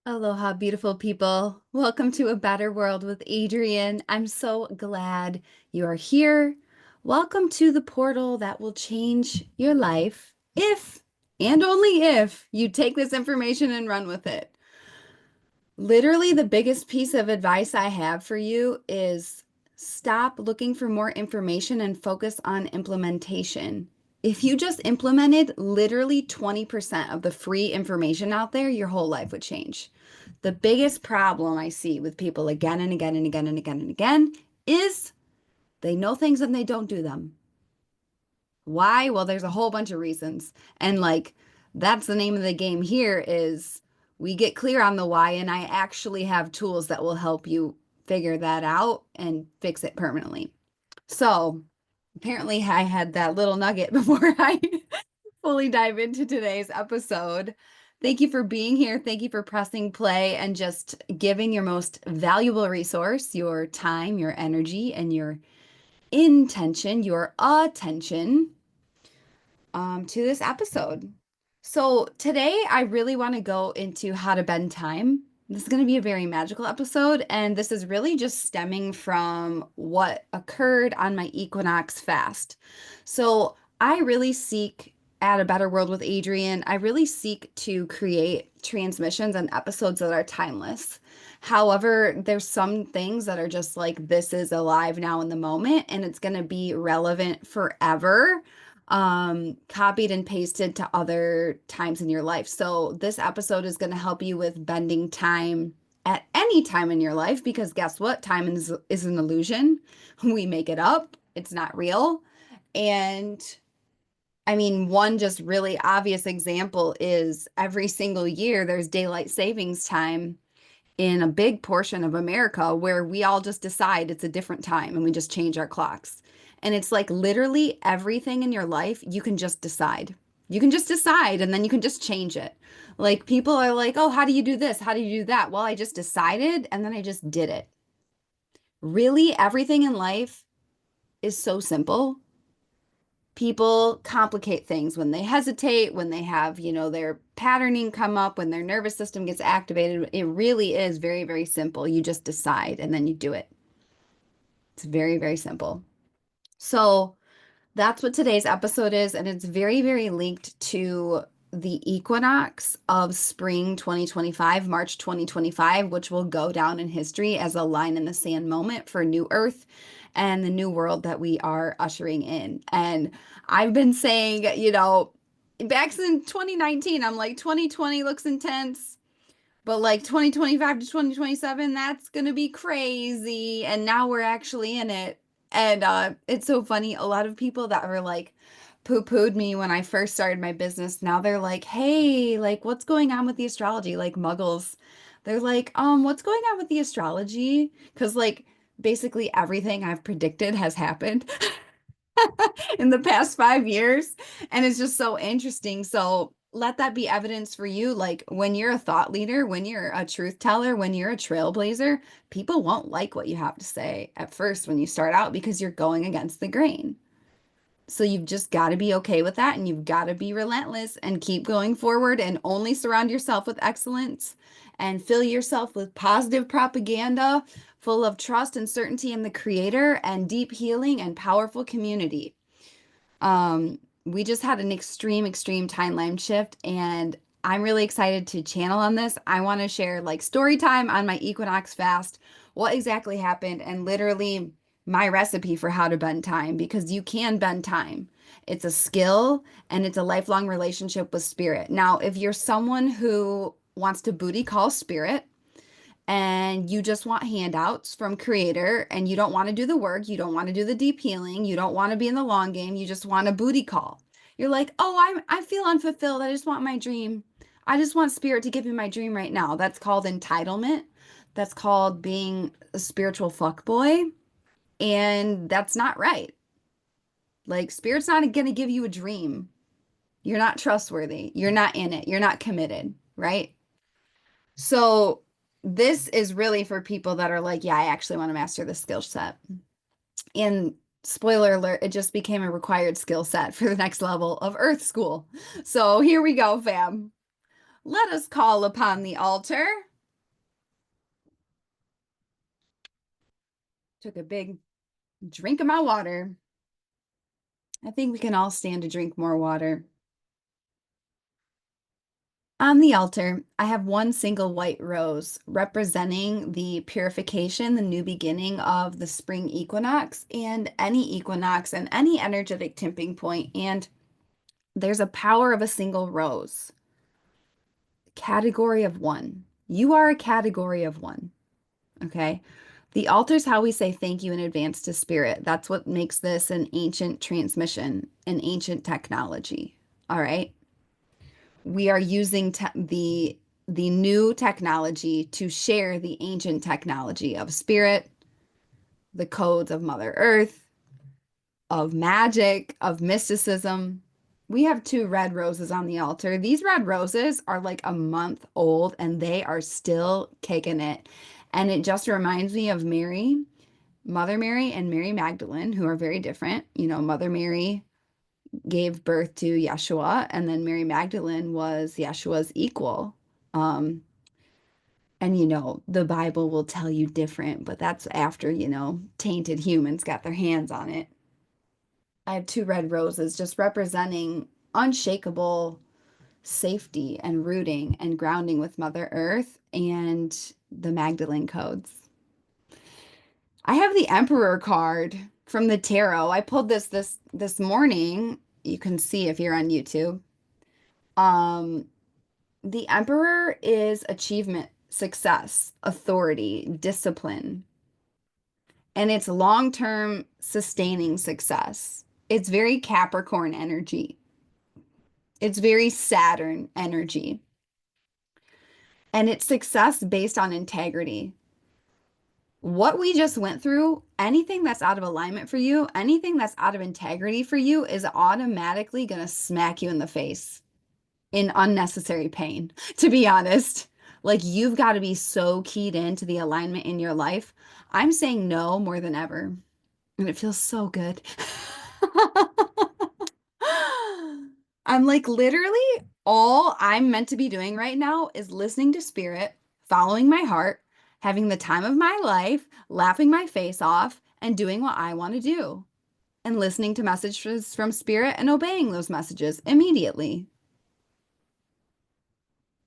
Aloha, beautiful people. Welcome to A Better World with Adrienne. I'm so glad you are here. Welcome to the portal that will change your life if and only if you take this information and run with it. Literally, the biggest piece of advice I have for you is stop looking for more information and focus on implementation. If you just implemented literally 20% of the free information out there, your whole life would change. The biggest problem I see with people again and again and again and again and again is they know things and they don't do them. Why? Well, there's a whole bunch of reasons. And that's the name of the game here is we get clear on the why, and I actually have tools that will help you figure that out and fix it permanently. So apparently I had that little nugget before I fully dive into today's episode. Thank you for being here. Thank you for pressing play and just giving your most valuable resource, your time, your energy, and your intention, your attention to this episode. So today I really want to go into how to bend time. This is going to be a very magical episode, and this is really just stemming from what occurred on my Equinox fast. So I really seek at A Better World with Adrienne, I really seek to create transmissions and episodes that are timeless. However, there's some things that are just like this is alive now in the moment and it's going to be relevant forever, copied and pasted to other times in your life. So this episode is going to help you with bending time at any time in your life because guess what? Time is an illusion. We make it up. It's not real. And I mean, one just really obvious example is every single year there's daylight savings time in a big portion of America where we all just decide it's a different time and we just change our clocks. And it's like literally everything in your life, you can just decide. You can just decide and then you can just change it. Like people are like, oh, how do you do this? How do you do that? Well, I just decided and then I just did it. Really, everything in life is so simple. People complicate things when they hesitate, when they have, their patterning come up, when their nervous system gets activated. It really is very, very simple. You just decide and then you do it. It's very, very simple. So that's what today's episode is. And it's very, very linked to the equinox of spring 2025, March 2025, which will go down in history as a line in the sand moment for New Earth and the new world that we are ushering in. And I've been saying, back in 2019, I'm like, 2020 looks intense. But like 2025 to 2027, that's going to be crazy. And now we're actually in it. And it's so funny. A lot of people that were like poo-pooed me when I first started my business, now they're like, hey, like what's going on with the astrology? Like muggles. They're like, what's going on with the astrology? Because like basically everything I've predicted has happened in the past 5 years. And it's just so interesting. So let that be evidence for you. Like when you're a thought leader, when you're a truth teller, when you're a trailblazer, people won't like what you have to say at first when you start out because you're going against the grain. So you've just got to be okay with that and you've got to be relentless and keep going forward and only surround yourself with excellence and fill yourself with positive propaganda full of trust and certainty in the creator and deep healing and powerful community. We just had an extreme timeline shift and I'm really excited to channel on this. I want to share like story time on my Equinox fast, what exactly happened, and literally my recipe for how to bend time because you can bend time. It's a skill and it's a lifelong relationship with spirit. Now, if you're someone who wants to booty call spirit, and you just want handouts from creator and you don't want to do the work, you don't want to do the deep healing, you don't want to be in the long game, you just want a booty call. You're like, "Oh, I feel unfulfilled. I just want my dream. I just want spirit to give me my dream right now." That's called entitlement. That's called being a spiritual fuckboy, and that's not right. Like spirit's not going to give you a dream. You're not trustworthy. You're not in it. You're not committed, right? So this is really for people that are like, yeah, I actually want to master this skill set. And spoiler alert, it just became a required skill set for the next level of Earth School. So here we go, fam. Let us call upon the altar. Took a big drink of my water. I think we can all stand to drink more water. On the altar, I have one single white rose representing the purification, the new beginning of the spring equinox and any equinox and any energetic tipping point. And there's a power of a single rose, category of one. You are a category of one. Okay. The altar is how we say thank you in advance to spirit. That's what makes this an ancient transmission, an ancient technology. All right. We are using the new technology to share the ancient technology of spirit, the codes of Mother Earth, of magic, of mysticism. We have two red roses on the altar. These red roses are like a month old and they are still kicking it. And it just reminds me of Mary, Mother Mary, and Mary Magdalene, who are very different. You know, Mother Mary gave birth to Yeshua, and then Mary Magdalene was Yeshua's equal. Um, and the Bible will tell you different, but that's after, tainted humans got their hands on it. I have two red roses just representing unshakable safety and rooting and grounding with Mother Earth and the Magdalene codes. I have the Emperor card from the tarot. I pulled this morning. You can see if you're on YouTube. Um, the Emperor is achievement, success, authority, discipline, and it's long-term sustaining success. It's very Capricorn energy. It's very Saturn energy. And it's success based on integrity. What we just went through, anything that's out of alignment for you, anything that's out of integrity for you is automatically going to smack you in the face in unnecessary pain, to be honest. Like you've got to be so keyed into the alignment in your life. I'm saying no more than ever, and it feels so good. I'm like literally all I'm meant to be doing right now is listening to spirit, following my heart, having the time of my life, laughing my face off, and doing what I want to do, and listening to messages from spirit and obeying those messages immediately.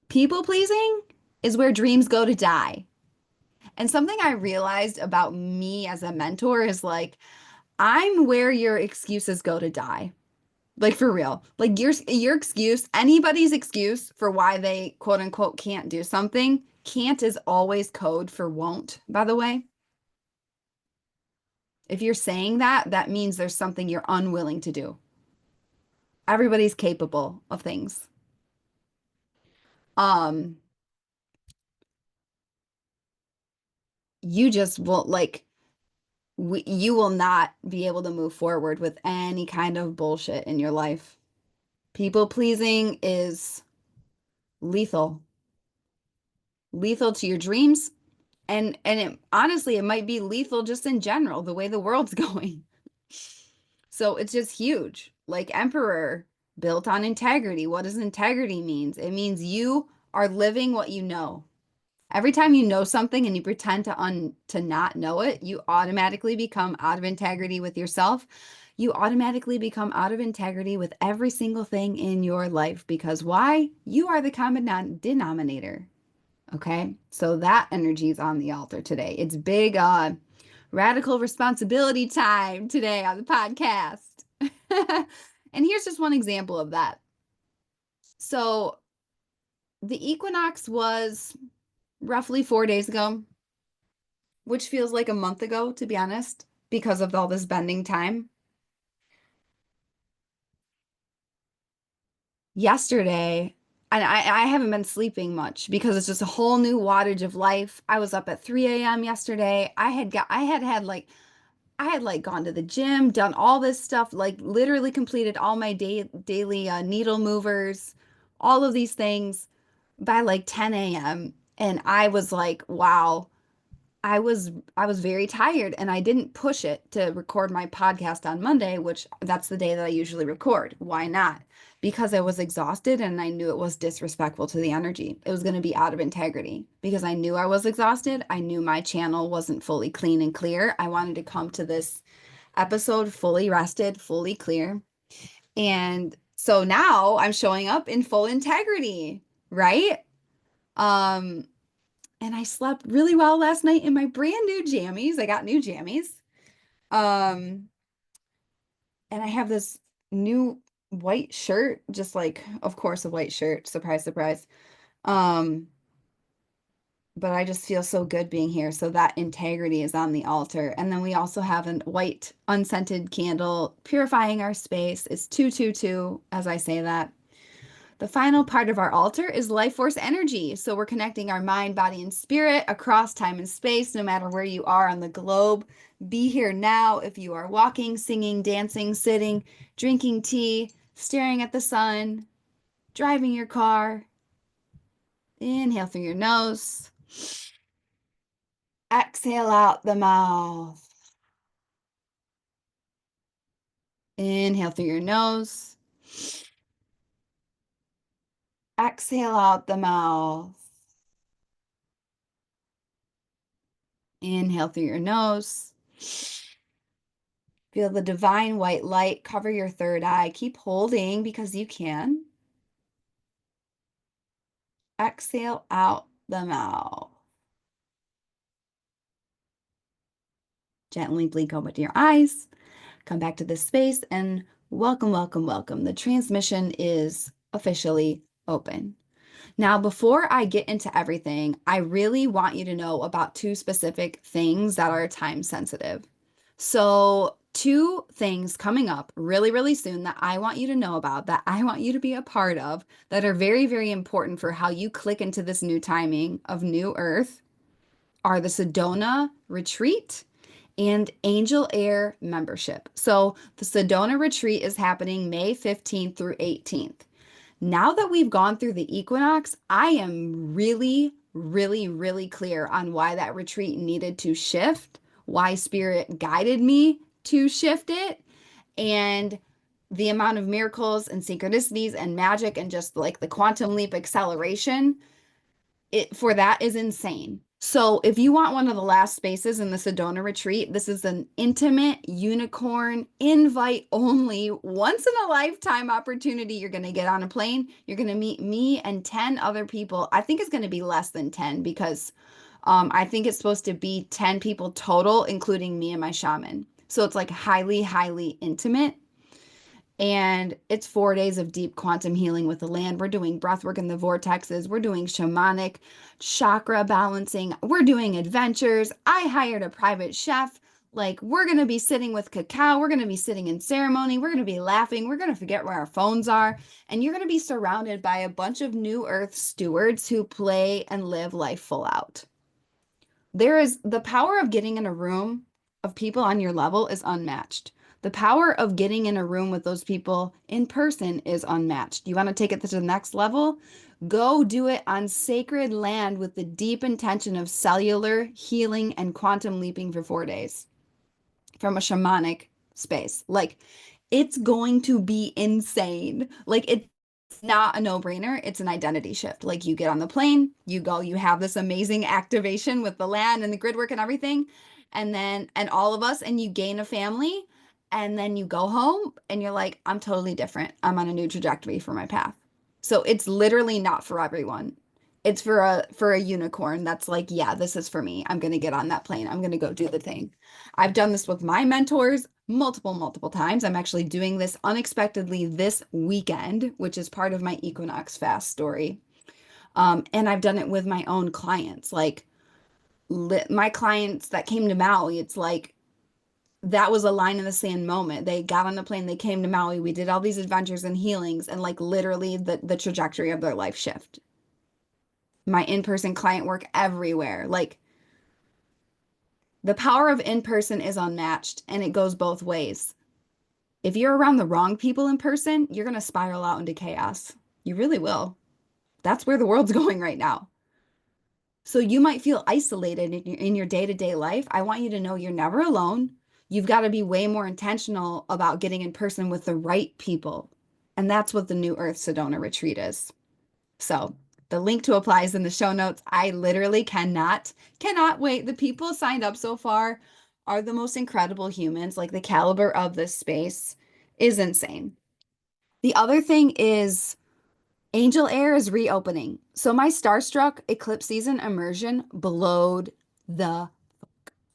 People pleasing is where dreams go to die. And something I realized about me as a mentor is like, I'm where your excuses go to die. Like for real. Like your excuse, anybody's excuse for why they quote unquote can't do something, can't is always code for won't, by the way. If you're saying that, that means there's something you're unwilling to do. Everybody's capable of things. Um, you just won't like you will not be able to move forward with any kind of bullshit in your life. People pleasing is lethal, lethal to your dreams. And it, honestly, it might be lethal just in general, the way the world's going. So it's just huge. Like Emperor, built on integrity. What does integrity means? It means you are living what you know. Every time you know something and you pretend to not know it, you automatically become out of integrity with yourself. You automatically become out of integrity with every single thing in your life because why? You are the common denominator. Okay? So that energy is on the altar today. It's big radical responsibility time today on the podcast. And here's just one example of that. So the equinox was roughly 4 days ago, which feels like a month ago, to be honest, because of all this bending time. Yesterday, and I haven't been sleeping much because it's just a whole new wattage of life. I was up at 3 a.m. yesterday. I had like gone to the gym, done all this stuff, like literally completed all my daily needle movers, all of these things by like 10 a.m. And I was like, wow. I was very tired and I didn't push it to record my podcast on Monday, which that's the day that I usually record. Why not? Because I was exhausted and I knew it was disrespectful to the energy. It was going to be out of integrity because I knew I was exhausted. I knew my channel wasn't fully clean and clear. I wanted to come to this episode fully rested, fully clear. And so now I'm showing up in full integrity, right? Um, and I slept really well last night in my brand new jammies. I got new jammies. Um, and I have this new white shirt, just like, of course, a white shirt. Surprise, surprise. Um, but I just feel so good being here. So that integrity is on the altar. And then we also have a white unscented candle purifying our space. It's 222 as I say that. The final part of our altar is life force energy. So we're connecting our mind, body, and spirit across time and space, no matter where you are on the globe. Be here now if you are walking, singing, dancing, sitting, drinking tea, staring at the sun, driving your car. Inhale through your nose. Exhale out the mouth. Inhale through your nose. Exhale out the mouth. Inhale through your nose. Feel the divine white light cover your third eye. Keep holding because you can. Exhale out the mouth. Gently blink open your eyes. Come back to this space and welcome, welcome, welcome. The transmission is officially open. Now, before I get into everything, I really want you to know about two specific things that are time sensitive. So, two things coming up really, really soon that I want you to know about, that I want you to be a part of, that are very, very important for how you click into this new timing of New Earth are the Sedona Retreat and Angel Air membership. So, the Sedona Retreat is happening May 15th through 18th. Now that we've gone through the equinox, I am really, really, really clear on why that retreat needed to shift, why spirit guided me to shift it, and the amount of miracles and synchronicities and magic and just like the quantum leap acceleration it for that is insane. So if you want one of the last spaces in the Sedona retreat, this is an intimate unicorn invite only once in a lifetime opportunity. You're going to get on a plane. You're going to meet me and 10 other people. I think it's going to be less than 10 because I think it's supposed to be 10 people total, including me and my shaman. So it's like highly, highly intimate. And it's 4 days of deep quantum healing with the land. We're doing breath work in the vortexes. We're doing shamanic chakra balancing. We're doing adventures. I hired a private chef. Like, we're going to be sitting with cacao. We're going to be sitting in ceremony. We're going to be laughing. We're going to forget where our phones are. And you're going to be surrounded by a bunch of new earth stewards who play and live life full out. There is the power of getting in a room of people on your level is unmatched. The power of getting in a room with those people in person is unmatched. You want to take it to the next level? Go do it on sacred land with the deep intention of cellular healing and quantum leaping for 4 days from a shamanic space. Like, it's going to be insane. Like, it's not a no-brainer. It's an identity shift. Like, you get on the plane, you go, you have this amazing activation with the land and the grid work and everything. And all of us, and you gain a family. And then you go home and you're like, I'm totally different. I'm on a new trajectory for my path. So it's literally not for everyone. It's for a unicorn that's like, yeah, this is for me. I'm going to get on that plane. I'm going to go do the thing. I've done this with my mentors multiple, multiple times. I'm actually doing this unexpectedly this weekend, which is part of my Equinox fast story. And I've done it with my own clients. Like my clients that came to Maui, it's like that was a line in the sand moment. They got on the plane, they came to Maui, we did all these adventures and healings, and like literally the trajectory of their life shift. My in-person client work everywhere. Like the power of in-person is unmatched and it goes both ways. If you're around the wrong people in person, you're going to spiral out into chaos. You really will. That's where the world's going right now. So you might feel isolated in your day-to-day life. I want you to know you're never alone. You've got to be way more intentional about getting in person with the right people. And that's what the New Earth Sedona retreat is. So the link to apply is in the show notes. I literally cannot wait. The people signed up so far are the most incredible humans. Like the caliber of this space is insane. The other thing is Angel Air is reopening. So my Starstruck Eclipse Season immersion blowed the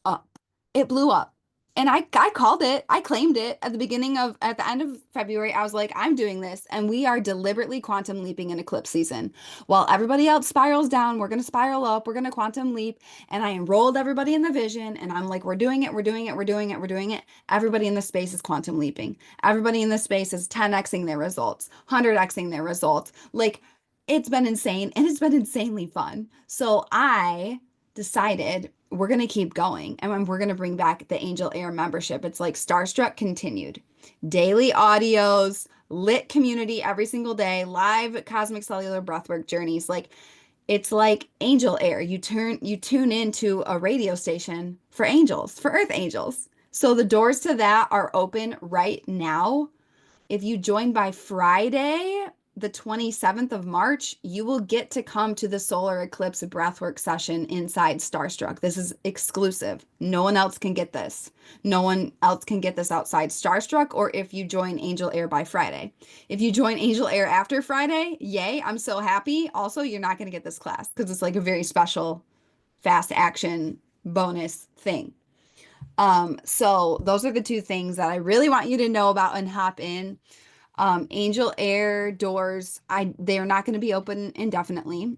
up. It blew up. And I called it. I claimed it at the end of February. I was like, I'm doing this. And we are deliberately quantum leaping in eclipse season. While everybody else spirals down, we're going to spiral up. We're going to quantum leap. And I enrolled everybody in the vision. And I'm like, we're doing it. We're doing it. We're doing it. We're doing it. Everybody in the space is quantum leaping. Everybody in the space is 10xing their results, 100xing their results. Like, it's been insane and it's been insanely fun. So I decided we're going to keep going and we're going to bring back the Angel Air membership. It's like Starstruck continued. Daily audios, lit community every single day, live cosmic cellular breathwork journeys. Like it's like Angel Air. You tune into a radio station for angels, for earth angels. So the doors to that are open right now. If you join by Friday, the 27th of March, you will get to come to the solar eclipse breathwork session inside Starstruck. This is exclusive. No one else can get this. No one else can get this outside Starstruck or if you join Angel Air by Friday. If you join Angel Air after Friday, yay, I'm so happy. Also, you're not going to get this class because it's like a very special fast action bonus thing. So those are the two things that I really want you to know about and hop in. Angel Air doors, they're not going to be open indefinitely.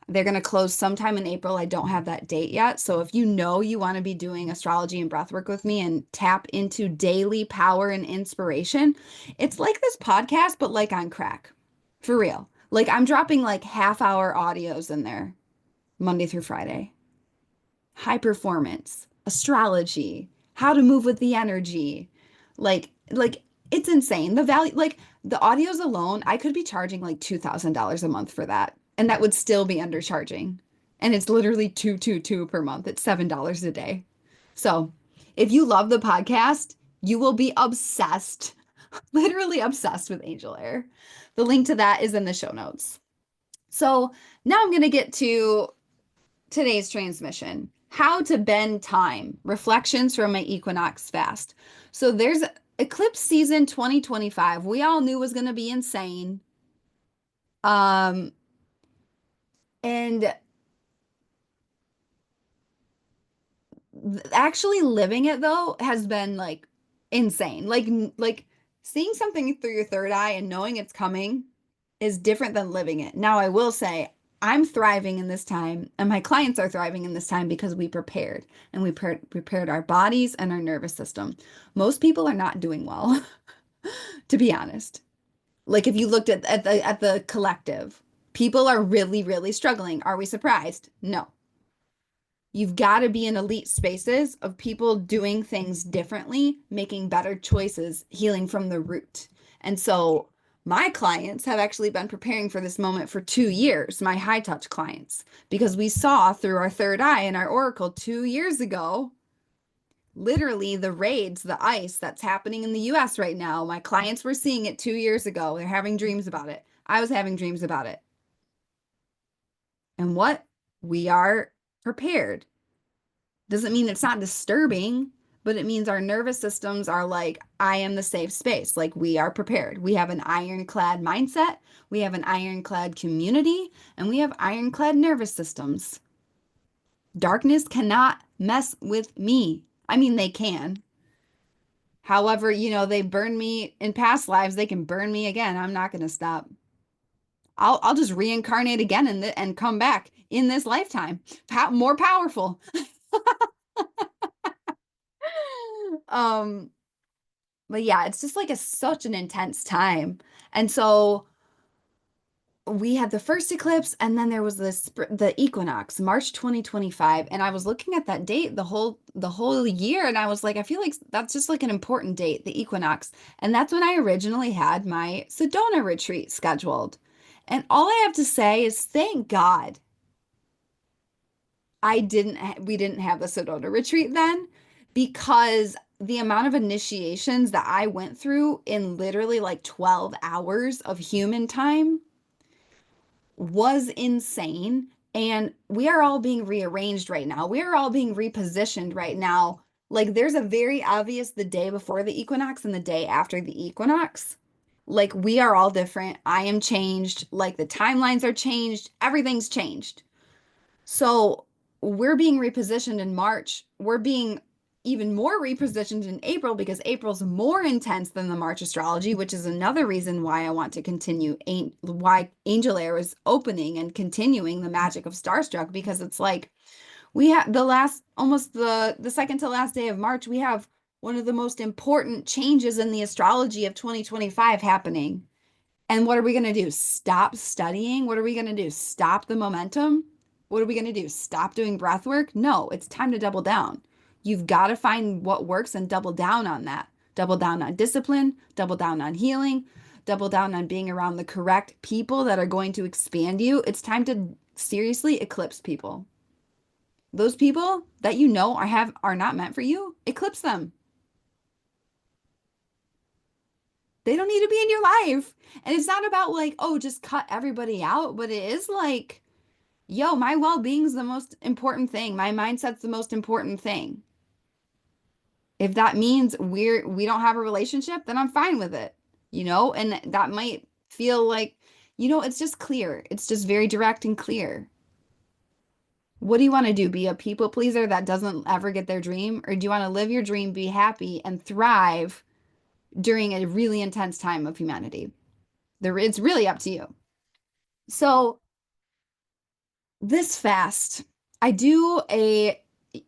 They're going to close sometime in April. I don't have that date yet. So if you know you want to be doing astrology and breathwork with me and tap into daily power and inspiration, it's like this podcast, but like on crack. For real. Like I'm dropping like half-hour audios in there Monday through Friday. High performance, astrology, how to move with the energy. Like it's insane. The value, like the audios alone, I could be charging like $2,000 a month for that, and that would still be undercharging. And it's literally 222 per month. It's $7 a day. So, if you love the podcast, you will be obsessed, literally obsessed with Angel Air. The link to that is in the show notes. So, now I'm going to get to today's transmission. How to bend time. Reflections from my Equinox fast. So there's eclipse season 2025. We all knew was going to be insane. Um, and actually living it though has been like insane. Like seeing something through your third eye and knowing it's coming is different than living it. Now I will say I'm thriving in this time and my clients are thriving in this time because we prepared and we prepared our bodies and our nervous system. Most people are not doing well, to be honest. Like if you looked at the collective, people are really struggling. Are we surprised? No. You've got to be in elite spaces of people doing things differently, making better choices, healing from the root. And so my clients have actually been preparing for this moment for 2 years, my high touch clients, because we saw through our third eye in our oracle 2 years ago, literally the raids, the ice that's happening in the US right now. My clients were seeing it 2 years ago. They're having dreams about it. I was having dreams about it. And what? We are prepared. Doesn't mean it's not disturbing, but it means our nervous systems are like, I am the safe space. Like we are prepared. We have an ironclad mindset, we have an ironclad community, and we have ironclad nervous systems. Darkness cannot mess with me. I mean, they can. However, they burned me in past lives, they can burn me again. I'm not going to stop. I'll just reincarnate again and come back in this lifetime. More powerful. Um, but yeah, it's just like such an intense time. And so we had the first eclipse and then there was the equinox, March 2025, and I was looking at that date the whole year and I was like, I feel like that's just like an important date, the equinox. And that's when I originally had my Sedona retreat scheduled. And all I have to say is thank God. we didn't have the Sedona retreat then because the amount of initiations that I went through in literally like 12 hours of human time was insane. And we are all being rearranged right now. We are all being repositioned right now. Like there's a very obvious the day before the equinox and the day after the equinox. Like we are all different. I am changed. Like the timelines are changed. Everything's changed. So we're being repositioned in March. We're being even more repositioned in April because April's more intense than the March astrology, which is another reason why I want to continue why Angel Air is opening and continuing the magic of Starstruck because it's like we have the last almost the second to last day of March, we have one of the most important changes in the astrology of 2025 happening. And what are we going to do? Stop studying? What are we going to do? Stop the momentum? What are we going to do? Stop doing breath work? No, it's time to double down. You've got to find what works and double down on that. Double down on discipline, double down on healing, double down on being around the correct people that are going to expand you. It's time to seriously eclipse people. Those people that you know are not meant for you, eclipse them. They don't need to be in your life. And it's not about like, oh, just cut everybody out, but it is like, yo, my well-being's the most important thing. My mindset's the most important thing. If that means we don't have a relationship, then I'm fine with it. And that might feel like, it's just clear. It's just very direct and clear. What do you want to do? Be a people pleaser that doesn't ever get their dream? Or do you want to live your dream, be happy, and thrive during a really intense time of humanity? It's really up to you. So this fast, I do a,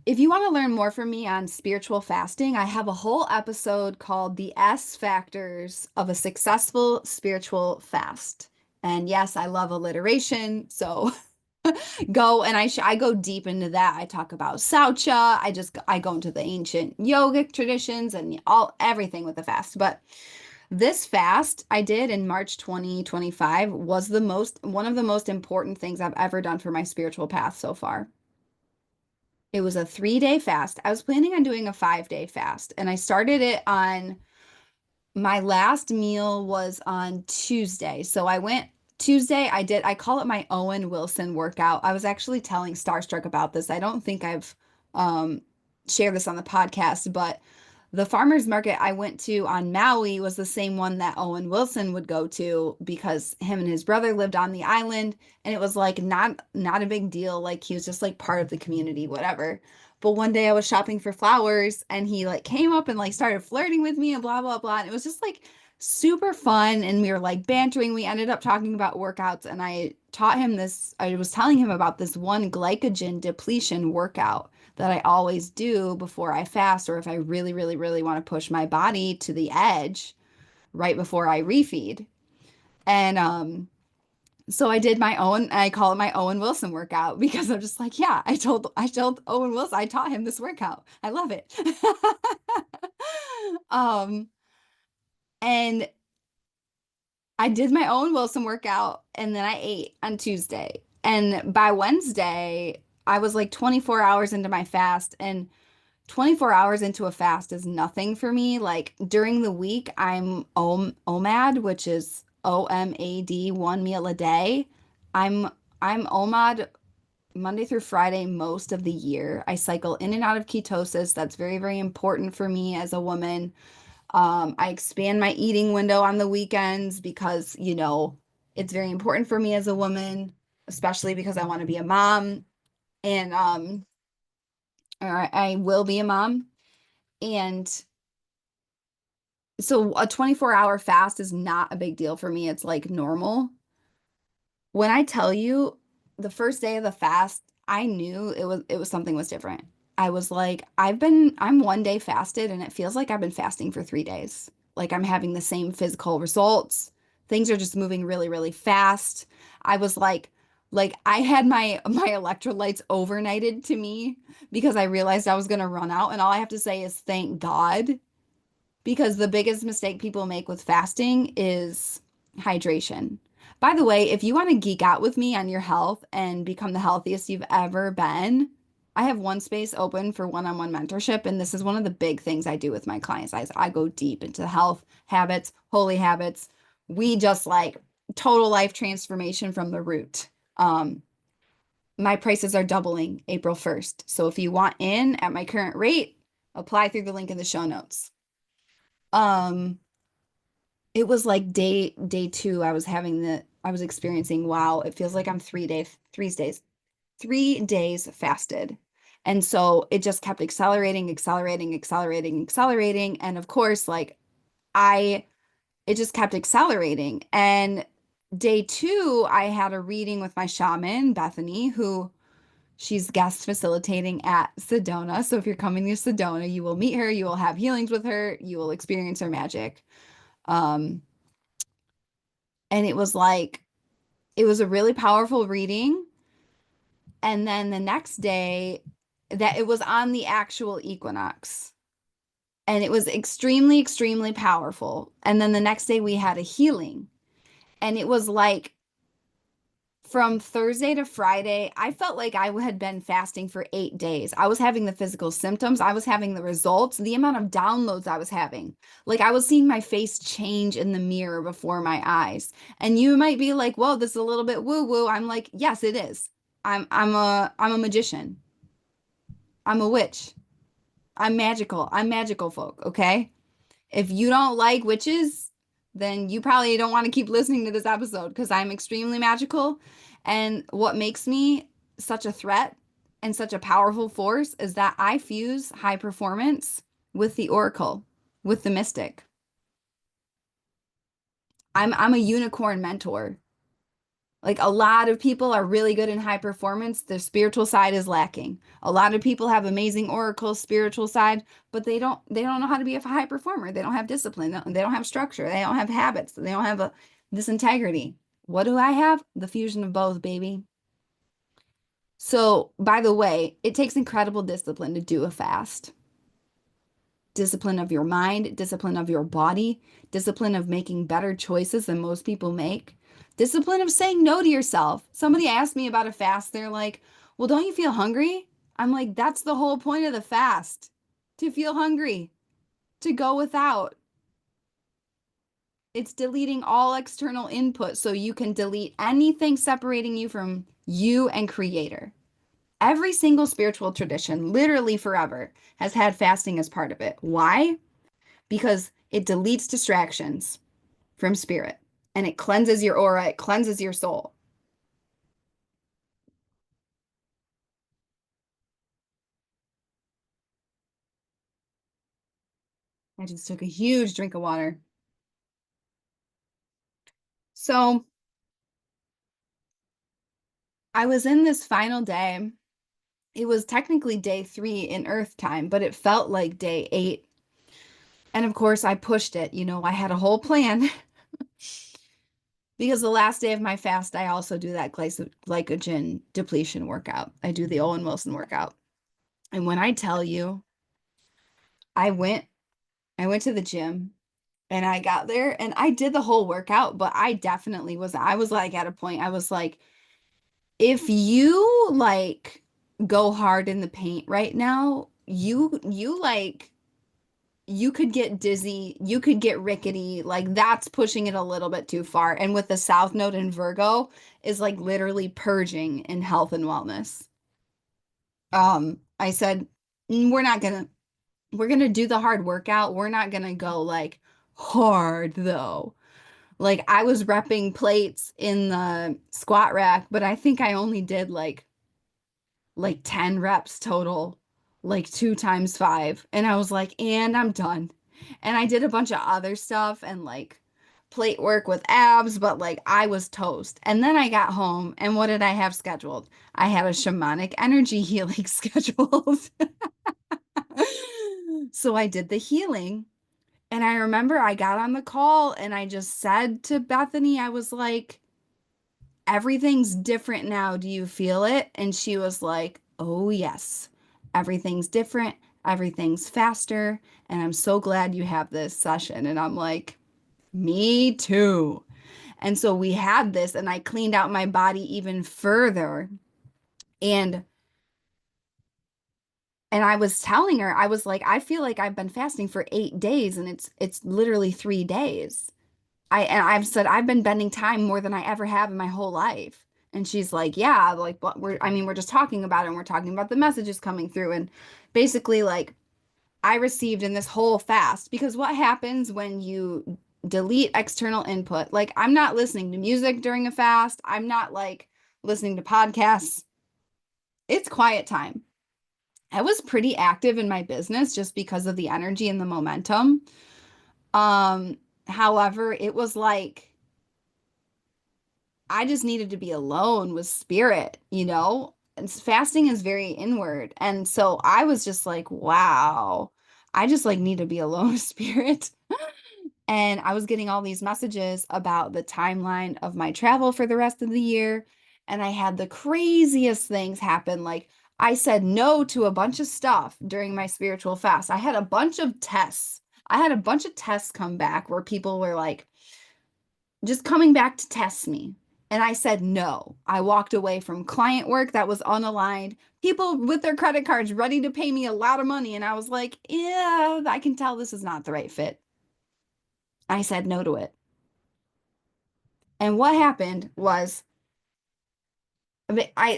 if you want to learn more from me on spiritual fasting, I have a whole episode called The S Factors of a Successful Spiritual Fast. And yes, I love alliteration. So go and I go deep into that. I talk about Saucha. I go into the ancient yogic traditions and everything with the fast. But this fast I did in March 2025 was one of the most important things I've ever done for my spiritual path so far. It was a 3-day fast. I was planning on doing a 5-day fast, and I started it on my last meal was on Tuesday. So I went Tuesday, I call it my Owen Wilson workout. I was actually telling Starstruck about this. I don't think I've um shared this on the podcast, but the farmer's market I went to on Maui was the same one that Owen Wilson would go to because him and his brother lived on the island, and it was like not a big deal. Like he was just like part of the community, whatever. But one day I was shopping for flowers and he like came up and like started flirting with me and blah blah blah. And it was just like super fun, and we were like bantering. We ended up talking about workouts, and I was telling him about this one glycogen depletion workout that I always do before I fast, or if I really, really, really want to push my body to the edge right before I refeed. And so I call it my Owen Wilson workout because I'm just like, yeah, I told Owen Wilson, I taught him this workout. I love it. Um, and I did my Owen Wilson workout and then I ate on Tuesday. And by Wednesday, I was like 24 hours into my fast, and 24 hours into a fast is nothing for me. Like during the week, I'm OMAD, which is OMAD, one meal a day. I'm I'm OMAD Monday through Friday most of the year. I cycle in and out of ketosis. That's very, very important for me as a woman. I expand my eating window on the weekends because, it's very important for me as a woman, especially because I want to be a mom and or I will be a mom. And so a 24-hour fast is not a big deal for me. It's like normal. When I tell you the first day of the fast, I knew it was something was different. I was like, I'm one day fasted and it feels like I've been fasting for 3 days. Like I'm having the same physical results. Things are just moving really, really fast. I was like I had my electrolytes overnighted to me because I realized I was gonna run out, and all I have to say is thank God, because the biggest mistake people make with fasting is hydration. By the way, if you want to geek out with me on your health and become the healthiest you've ever been, I have one space open for one-on-one mentorship, and this is one of the big things I do with my clients. I go deep into health, habits, holy habits. We just like total life transformation from the root. My prices are doubling April 1st. So if you want in at my current rate, apply through the link in the show notes. Um, it was like day two, I was experiencing, wow, it feels like I'm 3 days fasted. And so it just kept accelerating, accelerating, accelerating, accelerating. And of course, like I, it just kept accelerating. And day two, I had a reading with my shaman, Bethany, who she's guest facilitating at Sedona. So if you're coming to Sedona, you will meet her, you will have healings with her, you will experience her magic. Um, and it was a really powerful reading. And then the next day, that it was on the actual equinox. And it was extremely, extremely powerful. And then the next day, we had a healing. And it was like from Thursday to Friday, I felt like I had been fasting for 8 days. I was having the physical symptoms, I was having the results, the amount of downloads I was having. Like I was seeing my face change in the mirror before my eyes. And you might be like, "Whoa, this is a little bit woo-woo." I'm like, "Yes, it is. I'm a magician. I'm a witch. I'm magical. I'm magical folk, okay? If you don't like witches, then you probably don't want to keep listening to this episode because I'm extremely magical. And what makes me such a threat and such a powerful force is that I fuse high performance with the oracle, with the mystic. I'm a unicorn mentor. Like a lot of people are really good in high performance. Their spiritual side is lacking. A lot of people have amazing oracle spiritual side, but they don't know how to be a high performer. They don't have discipline. They don't have structure. They don't have habits. They don't have this integrity. What do I have? The fusion of both, baby. So, by the way, it takes incredible discipline to do a fast. Discipline of your mind, discipline of your body, discipline of making better choices than most people make, discipline of saying no to yourself. Somebody asked me about a fast. They're like, "Well, don't you feel hungry?" I'm like, "That's the whole point of the fast, to feel hungry, to go without." It's deleting all external input so you can delete anything separating you from you and creator. Every single spiritual tradition, literally forever, has had fasting as part of it. Why? Because it deletes distractions from spirit and it cleanses your aura, it cleanses your soul. I just took a huge drink of water. So I was in this final day. It was technically day 3 in Earth time, but it felt like day 8. And of course, I pushed it. I had a whole plan because the last day of my fast, I also do that glycogen depletion workout. I do the Owen Wilson workout. And when I tell you, I went I went to the gym and I got there and I did the whole workout, but I was like at a point, I was like, if you like go hard in the paint right now, you could get dizzy, you could get rickety, like that's pushing it a little bit too far. And with the South Node in Virgo is like literally purging in health and wellness. I said, we're gonna do the hard workout. We're not gonna go like hard though. Like I was repping plates in the squat rack, but I think I only did like 10 reps total, like 2 times 5. And I was like, and I'm done. And I did a bunch of other stuff and like plate work with abs, but like I was toast. And then I got home and what did I have scheduled? I had a shamanic energy healing scheduled. So I did the healing. And I remember I got on the call and I just said to Bethany, I was like, everything's different now. Do you feel it? And she was like, oh, yes, everything's different. Everything's faster. And I'm so glad you have this session. And I'm like, me too. And so we had this, and I cleaned out my body even further. And And I was telling her, I was like, I feel like I've been fasting for 8 days and it's literally 3 days. I've said I've been bending time more than I ever have in my whole life. And she's like, yeah, like what we're just talking about it and we're talking about the messages coming through. And basically like I received in this whole fast because what happens when you delete external input? Like I'm not listening to music during a fast. I'm not like listening to podcasts. It's quiet time. I was pretty active in my business just because of the energy and the momentum. Um, However, it was like I just needed to be alone with spirit, you know? And fasting is very inward. And so I was just like, wow, I just like need to be alone with spirit. And I was getting all these messages about the timeline of my travel for the rest of the year. And I had the craziest things happen. Like I said no to a bunch of stuff during my spiritual fast. I had a bunch of tests. I had a bunch of tests come back where people were like, just coming back to test me. And I said no. I walked away from client work that was unaligned, people with their credit cards ready to pay me a lot of money. And I was like, yeah, I can tell this is not the right fit. I said no to it. And what happened was,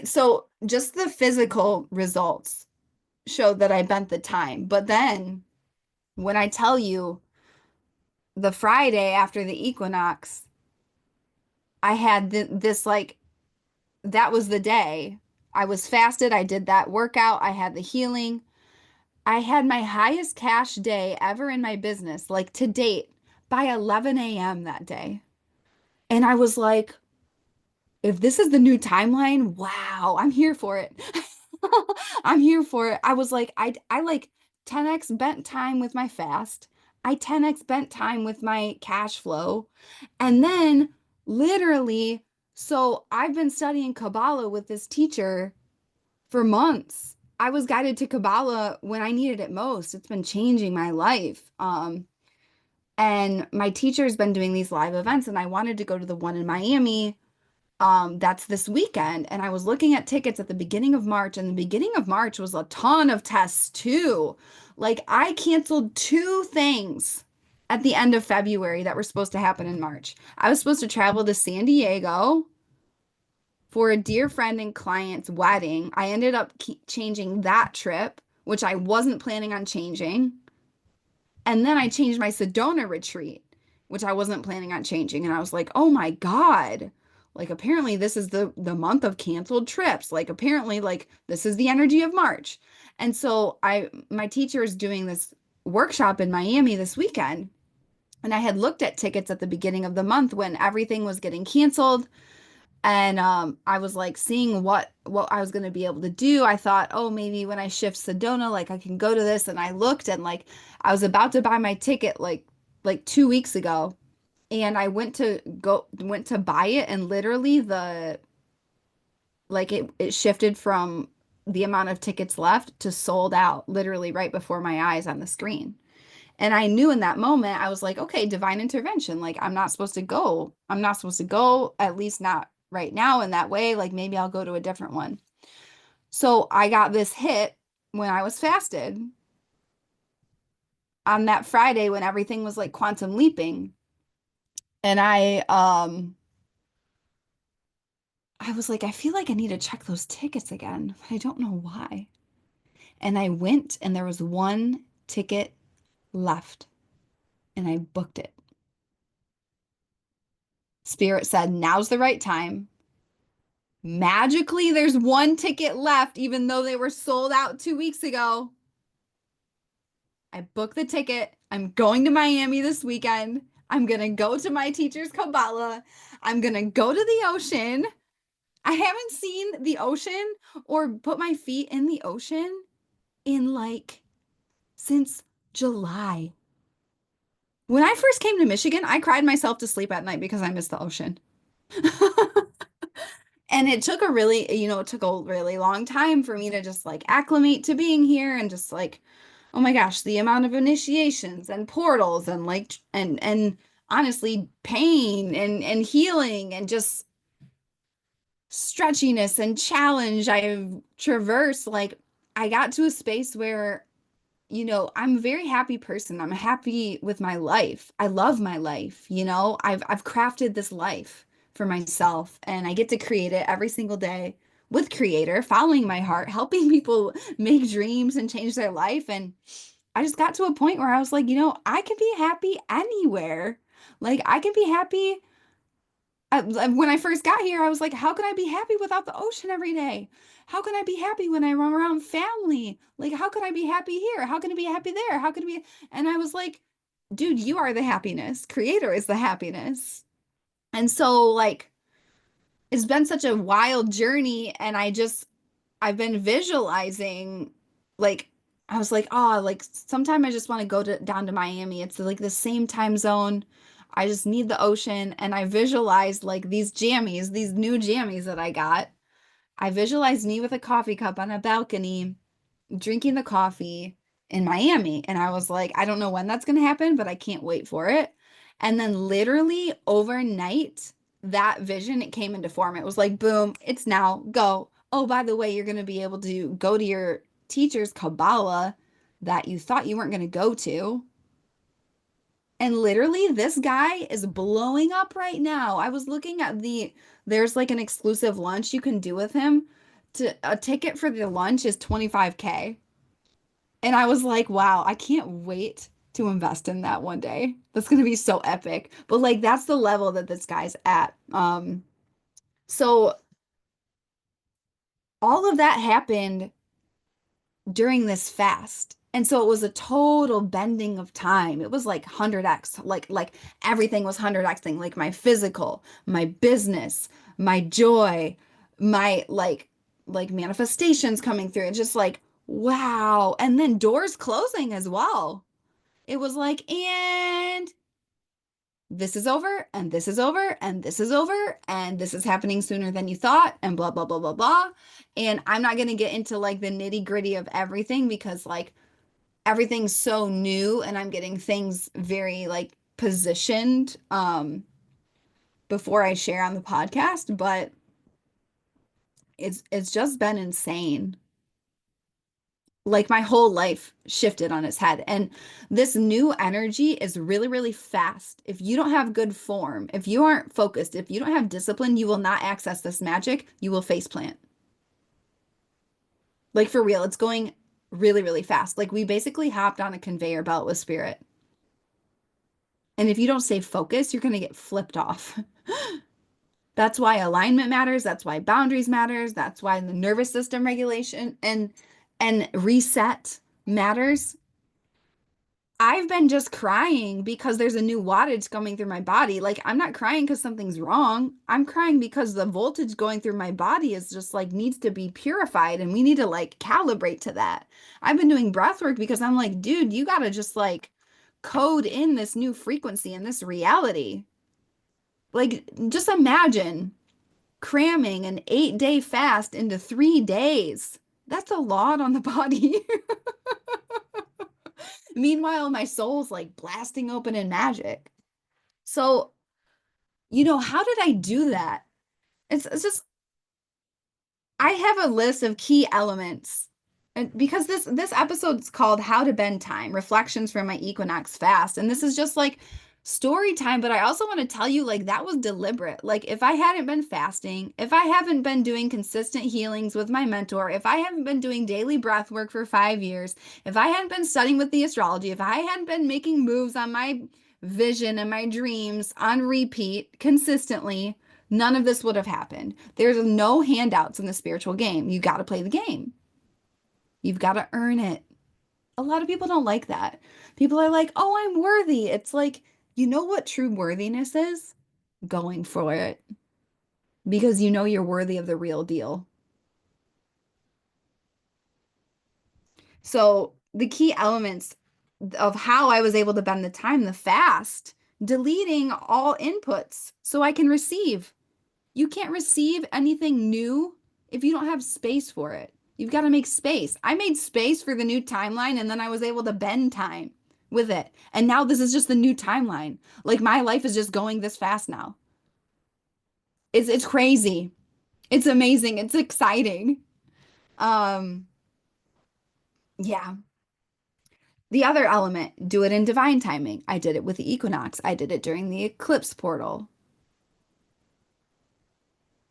so just the physical results showed that I bent the time. But then when I tell you the Friday after the equinox, I had this like that was the day. I was fasted. I did that workout. I had the healing. I had my highest cash day ever in my business, like to date, by 11 a.m. that day. And I was like, if this is the new timeline, wow, I'm here for it. I'm here for it. I was like, I like 10x bent time with my fast. I 10x bent time with my cash flow. And then literally, so I've been studying Kabbalah with this teacher for months. I was guided to Kabbalah when I needed it most. It's been changing my life. And my teacher's been doing these live events, and I wanted to go to the one in Miami. That's this weekend. And I was looking at tickets at the beginning of March, and the beginning of March was a ton of tests too. Like I canceled two things at the end of February that were supposed to happen in March. I was supposed to travel to San Diego for a dear friend and client's wedding. I ended up changing that trip, which I wasn't planning on changing. And then I changed my Sedona retreat, which I wasn't planning on changing. And I was like, oh my God. Like apparently this is the month of canceled trips. Like apparently like this is the energy of March. And so my teacher is doing this workshop in Miami this weekend. And I had looked at tickets at the beginning of the month when everything was getting canceled. And I was like seeing what I was going to be able to do. I thought, oh, maybe when I shift Sedona, like I can go to this. And I looked and like I was about to buy my ticket like 2 weeks ago. And I went to buy it and literally the like it shifted from the amount of tickets left to sold out literally right before my eyes on the screen. And I knew in that moment, I was like, okay, divine intervention. Like, I'm not supposed to go. I'm not supposed to go, at least not right now in that way. Like, maybe I'll go to a different one. So I got this hit when I was fasted on that Friday when everything was like quantum leaping. And I was like, I feel like I need to check those tickets again, but I don't know why. And I went and there was one ticket left and I booked it. Spirit said, now's the right time. Magically, there's one ticket left, even though they were sold out 2 weeks ago. I booked the ticket. I'm going to Miami this weekend. I'm going to go to my teacher's Kabbalah. I'm going to go to the ocean. I haven't seen the ocean or put my feet in the ocean in like since July. When I first came to Michigan, I cried myself to sleep at night because I missed the ocean. And it took a really, it took a really long time for me to just like acclimate to being here and just like, oh my gosh, the amount of initiations and portals and like and honestly pain and healing and just stretchiness and challenge I have traversed. Like I got to a space where, I'm a very happy person. I'm happy with my life. I love my life, I've crafted this life for myself and I get to create it every single day with creator, following my heart, helping people make dreams and change their life. And I just got to a point where I was like, I can be happy anywhere. Like I can be happy. When I first got here, I was like, how can I be happy without the ocean every day? How can I be happy when I'm around family? Like, how can I be happy here? How can I be happy there? How can I be? And I was like, dude, you are the happiness. Creator is the happiness. And so, like, it's been such a wild journey. And I've been visualizing, like, I was like, oh, like, sometime I just want to go down to Miami. It's like the same time zone. I just need the ocean. And I visualized like these jammies, these new jammies that I got. I visualized me with a coffee cup on a balcony drinking the coffee in Miami. And I was like, I don't know when that's going to happen, but I can't wait for it. And then literally overnight, that vision, it came into form. It was like, boom, it's now, go. Oh, by the way, you're going to be able to go to your teacher's Kabbalah that you thought you weren't going to go to. And literally, this guy is blowing up right now. I was looking at there's like an exclusive lunch you can do with him. A ticket for the lunch is 25K. And I was like, wow, I can't wait to invest in that one day. That's going to be so epic. But like that's the level that this guy's at. So all of that happened during this fast. And so it was a total bending of time. It was like 100x. Like everything was 100x thing, like my physical, my business, my joy, my like manifestations coming through. It's just like wow. And then doors closing as well. It was like, and this is over, and this is over, and this is over, and this is happening sooner than you thought, and blah, blah, blah, blah, blah. And I'm not going to get into like the nitty gritty of everything because like everything's so new and I'm getting things very like positioned before I share on the podcast, but it's just been insane. Like my whole life shifted on its head. And this new energy is really, really fast. If you don't have good form, if you aren't focused, if you don't have discipline, you will not access this magic. You will face plant. Like for real, it's going really, really fast. Like we basically hopped on a conveyor belt with spirit. And if you don't stay focused, you're going to get flipped off. That's why alignment matters. That's why boundaries matters. That's why the nervous system regulation and reset matters. I've been just crying because there's a new wattage coming through my body. Like, I'm not crying because something's wrong. I'm crying because the voltage going through my body is just like needs to be purified and we need to like calibrate to that. I've been doing breath work because I'm like, dude, you got to just like code in this new frequency and this reality. Like, just imagine cramming an 8-day fast into 3 days. That's a lot on the body. Meanwhile, my soul's like blasting open in magic. So, how did I do that? It's just I have a list of key elements. And because this episode's called How to Bend Time, Reflections from My Equinox Fast. And this is just like story time, but I also want to tell you like that was deliberate. Like if I hadn't been fasting, if I haven't been doing consistent healings with my mentor, if I haven't been doing daily breath work for 5 years, if I hadn't been studying with the astrology, if I hadn't been making moves on my vision and my dreams on repeat consistently, none of this would have happened. There's no handouts in the spiritual game. You got to play the game. You've got to earn it. A lot of people don't like that. People are like, oh, I'm worthy. It's like, you know what true worthiness is? Going for it because you know you're worthy of the real deal. So, the key elements of how I was able to bend the time, the fast, deleting all inputs so I can receive. You can't receive anything new if you don't have space for it. You've got to make space. I made space for the new timeline and then I was able to bend time with it. And now this is just the new timeline. Like my life is just going this fast now. It's crazy. It's amazing. It's exciting. Um Yeah. The other element, do it in divine timing. I did it with the equinox. I did it during the eclipse portal.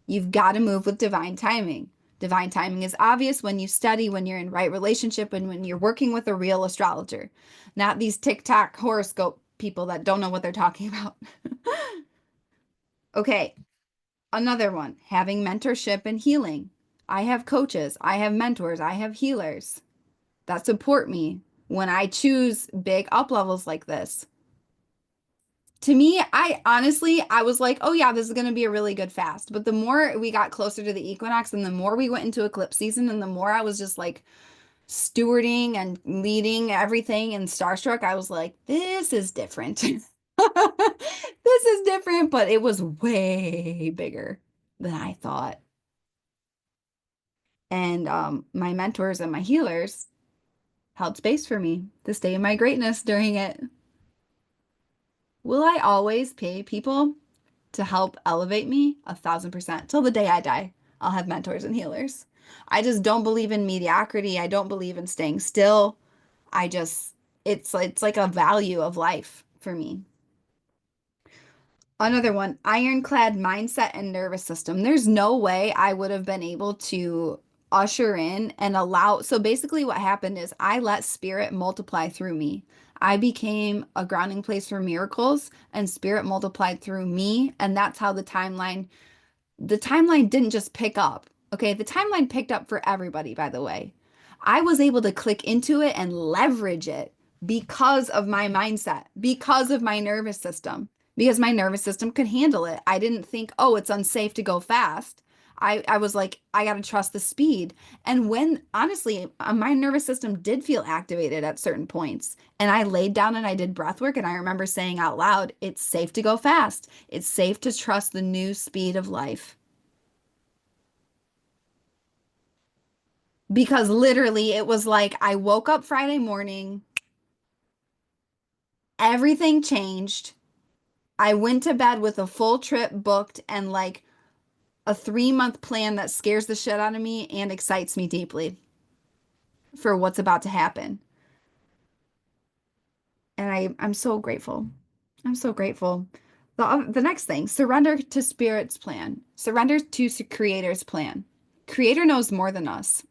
You've got to move with divine timing. Divine timing is obvious when you study, when you're in right relationship, and when you're working with a real astrologer, not these TikTok horoscope people that don't know what they're talking about. Okay, another one, having mentorship and healing. I have coaches, I have mentors, I have healers that support me when I choose big up levels like this. To me, I honestly, I was like, oh yeah, this is going to be a really good fast. But the more we got closer to the equinox and the more we went into eclipse season and the more I was just like stewarding and leading everything and starstruck, I was like, this is different. This is different, but it was way bigger than I thought. And my mentors and my healers held space for me to stay in my greatness during it. Will I always pay people to help elevate me? 1,000%. Till the day I die, I'll have mentors and healers. I just don't believe in mediocrity. I don't believe in staying still. I just, it's like a value of life for me. Another one, ironclad mindset and nervous system. There's no way I would have been able to usher in and allow. So basically, what happened is I let spirit multiply through me. I became a grounding place for miracles, and spirit multiplied through me. And that's how the timeline didn't just pick up. Okay, the timeline picked up for everybody, by the way. I was able to click into it and leverage it because of my mindset, because of my nervous system, because my nervous system could handle it. I didn't think, oh, it's unsafe to go fast. I was like, I got to trust the speed. And when, honestly, my nervous system did feel activated at certain points. And I laid down and I did breath work. And I remember saying out loud, it's safe to go fast. It's safe to trust the new speed of life. Because literally it was like I woke up Friday morning, everything changed. I went to bed with a full trip booked and like a 3-month plan that scares the shit out of me and excites me deeply for what's about to happen. And I'm so grateful. I'm so grateful. The next thing, surrender to spirit's plan. Surrender to creator's plan. Creator knows more than us.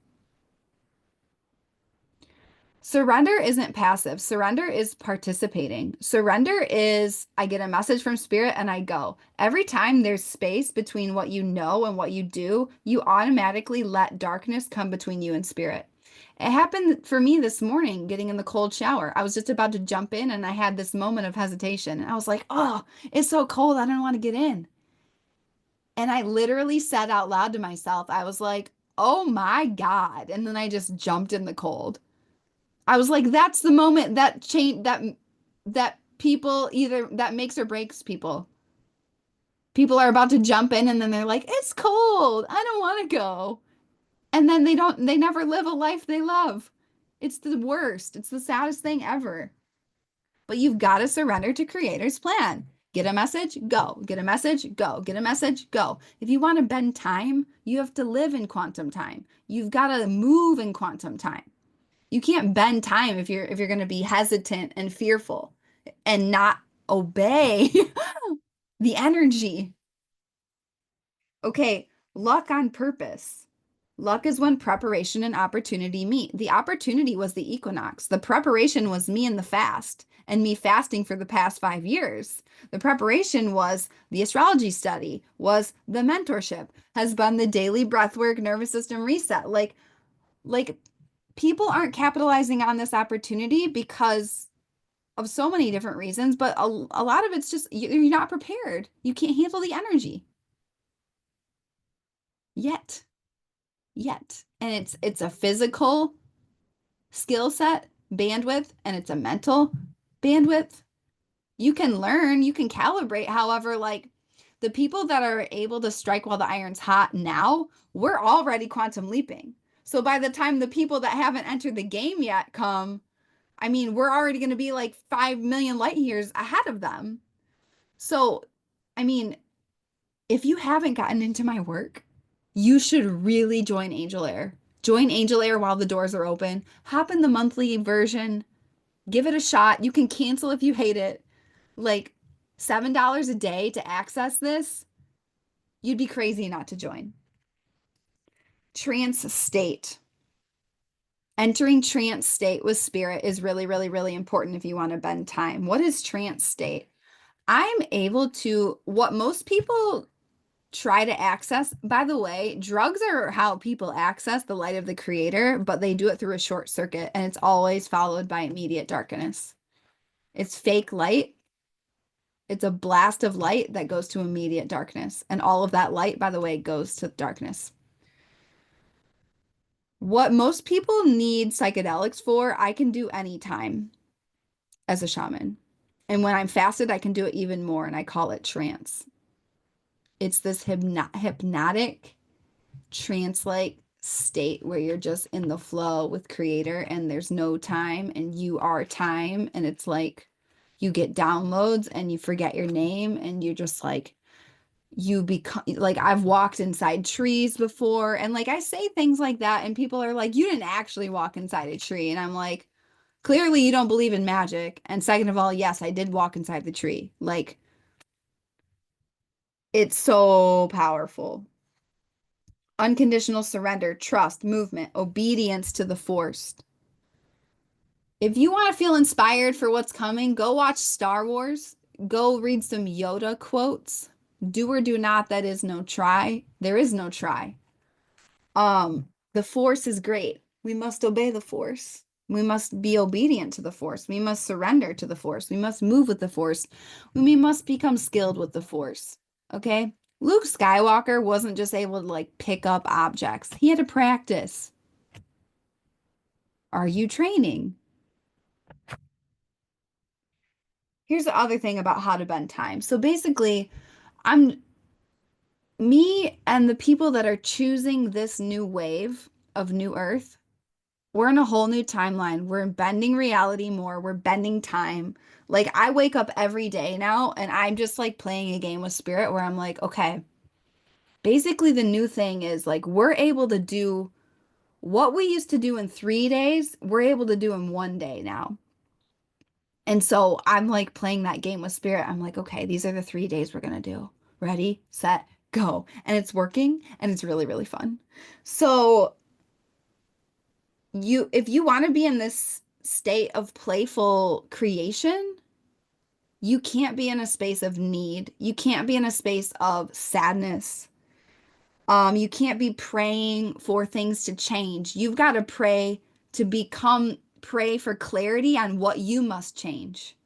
Surrender isn't passive. Surrender is participating. Surrender is I get a message from spirit and I go. Every time there's space between what you know and what you do, you automatically let darkness come between you and spirit. It happened for me this morning getting in the cold shower. I was just about to jump in and I had this moment of hesitation. And I was like, oh, it's so cold. I don't want to get in. And I literally said out loud to myself, I was like, oh my God. And then I just jumped in the cold. I was like, that's the moment that change that people either that makes or breaks people. People are about to jump in and then they're like, it's cold. I don't want to go. And then they never live a life they love. It's the worst. It's the saddest thing ever. But you've got to surrender to creator's plan. Get a message, go. Get a message, go. Get a message, go. If you want to bend time, you have to live in quantum time. You've got to move in quantum time. You can't bend time if you're going to be hesitant and fearful and not obey the energy. Okay, luck on purpose. Luck is when preparation and opportunity meet. The opportunity was the equinox. The preparation was me in the fast and me fasting for the past 5 years. The preparation was the astrology study, was the mentorship, has been the daily breathwork, nervous system reset. Like people aren't capitalizing on this opportunity because of so many different reasons, but a lot of it's just you're not prepared. You can't handle the energy yet, yet. And it's a physical skill set, bandwidth, and it's a mental bandwidth. You can learn, you can calibrate. However, like the people that are able to strike while the iron's hot now, we're already quantum leaping. So by the time the people that haven't entered the game yet come, I mean, we're already going to be like 5 million light years ahead of them. So, I mean, if you haven't gotten into my work, you should really join Angel Air. Join Angel Air while the doors are open. Hop in the monthly version. Give it a shot. You can cancel if you hate it. Like $7 a day to access this, you'd be crazy not to join. Trance state. Entering trance state with spirit is really, really, really important if you want to bend time. What is trance state? I'm able to, what most people try to access, by the way, drugs are how people access the light of the creator, but they do it through a short circuit and it's always followed by immediate darkness. It's fake light. It's a blast of light that goes to immediate darkness. And all of that light, by the way, goes to darkness. What most people need psychedelics for, I can do anytime as a shaman. And when I'm fasted, I can do it even more, and I call it trance. It's this hypnotic trance-like state where you're just in the flow with creator and there's no time and you are time. And it's like you get downloads and you forget your name and you're just like, you become like I've walked inside trees before and like I say things like that and people are like, you didn't actually walk inside a tree. And I'm like, clearly you don't believe in magic. And second of all, yes, I did walk inside the tree. Like it's so powerful. Unconditional surrender, trust, movement, obedience to the force. If you want to feel inspired for what's coming, go watch Star Wars. Go read some Yoda quotes. Do or do not, that is no try. There is no try. The force is great. We must obey the force. We must be obedient to the force. We must surrender to the force. We must move with the force. We must become skilled with the force. Okay? Luke Skywalker wasn't just able to like pick up objects. He had to practice. Are you training? Here's the other thing about how to bend time. So basically, I'm me and the people that are choosing this new wave of new earth, we're in a whole new timeline. We're bending reality more. We're bending time. Like I wake up every day now and I'm just like playing a game with spirit where I'm like, okay, basically the new thing is like we're able to do what we used to do in 3 days, we're able to do in 1 day now. And so I'm like playing that game with spirit. I'm like, okay, these are the 3 days we're gonna do. Ready, set, go. And it's working and it's really, really fun. So if you want to be in this state of playful creation, you can't be in a space of need. You can't be in a space of sadness. You can't be praying for things to change. You've got to pray for clarity on what you must change.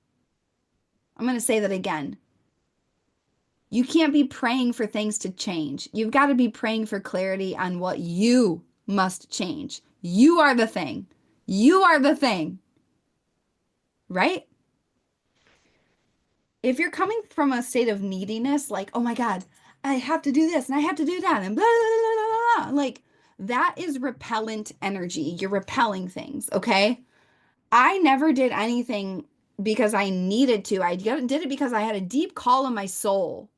I'm going to say that again. You can't be praying for things to change. You've got to be praying for clarity on what you must change. You are the thing. You are the thing. Right? If you're coming from a state of neediness, like, oh my God, I have to do this and I have to do that and blah, blah, blah, blah, blah, like that is repellent energy. You're repelling things, okay? I never did anything because I needed to. I did it because I had a deep call in my soul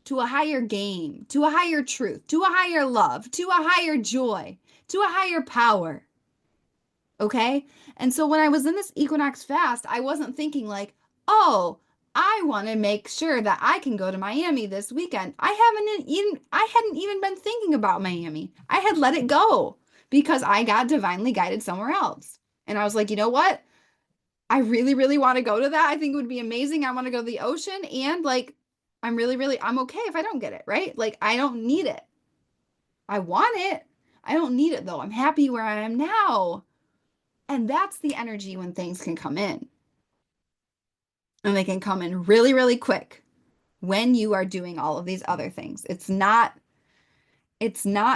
to a higher game, to a higher truth, to a higher love, to a higher joy, to a higher power. Okay? And so when I was in this Equinox fast, I wasn't thinking like, oh, I want to make sure that I can go to Miami this weekend. I hadn't even been thinking about Miami. I had let it go because I got divinely guided somewhere else. And I was like, you know what? I really, really want to go to that. I think it would be amazing. I want to go to the ocean and like I'm okay if I don't get it, right? Like I don't need it. I want it. I don't need it though. I'm happy where I am now. And that's the energy when things can come in. And they can come in really, really quick when you are doing all of these other things. It's not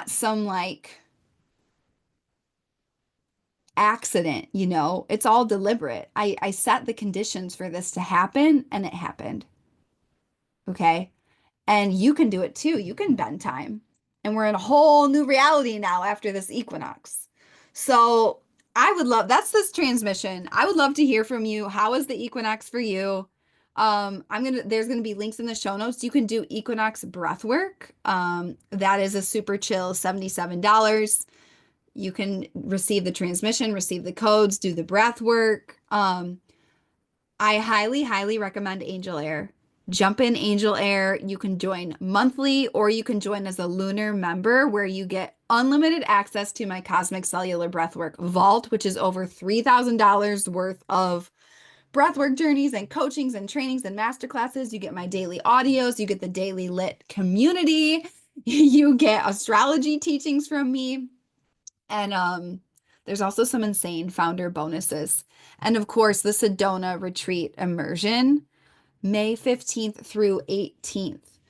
some like accident, you know, it's all deliberate. I set the conditions for this to happen and it happened. Okay. And you can do it too. You can bend time. And we're in a whole new reality now after this equinox. So that's this transmission. I would love to hear from you. How is the equinox for you? There's gonna be links in the show notes. You can do Equinox breath work. That is a super chill $77. You can receive the transmission, receive the codes, do the breath work. I highly, highly recommend Angel Air. Jump in Angel Air. You can join monthly or you can join as a lunar member where you get unlimited access to my Cosmic Cellular Breathwork Vault, which is over $3,000 worth of breathwork journeys and coachings and trainings and masterclasses. You get my daily audios, you get the daily lit community, you get astrology teachings from me. And there's also some insane founder bonuses. And of course, the Sedona Retreat Immersion, May 15th through 18th.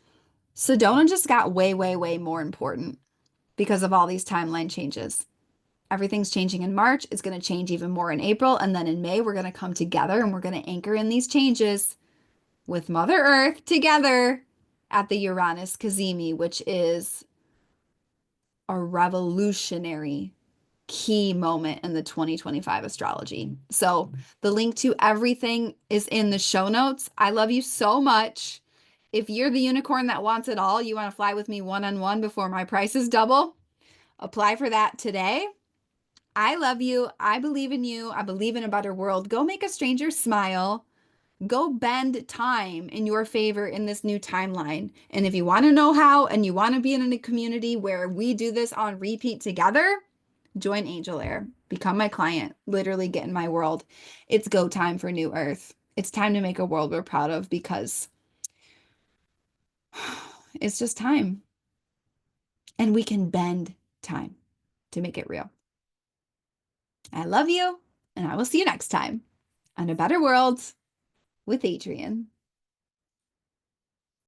Sedona just got way, way, way more important because of all these timeline changes. Everything's changing in March. It's going to change even more in April. And then in May, we're going to come together and we're going to anchor in these changes with Mother Earth together at the Uranus Cazimi, which is a revolutionary key moment in the 2025 astrology. So the link to everything is in the show notes. I love you so much. If you're the unicorn that wants it all, you want to fly with me one-on-one before my prices double, apply for that today. I love you. I believe in you. I believe in a better world. Go make a stranger smile. Go bend time in your favor in this new timeline. And if you want to know how and you want to be in a community where we do this on repeat together, join Angel Air. Become my client. Literally get in my world. It's go time for New Earth. It's time to make a world we're proud of because it's just time. And we can bend time to make it real. I love you, and I will see you next time on A Better World with Adrienne.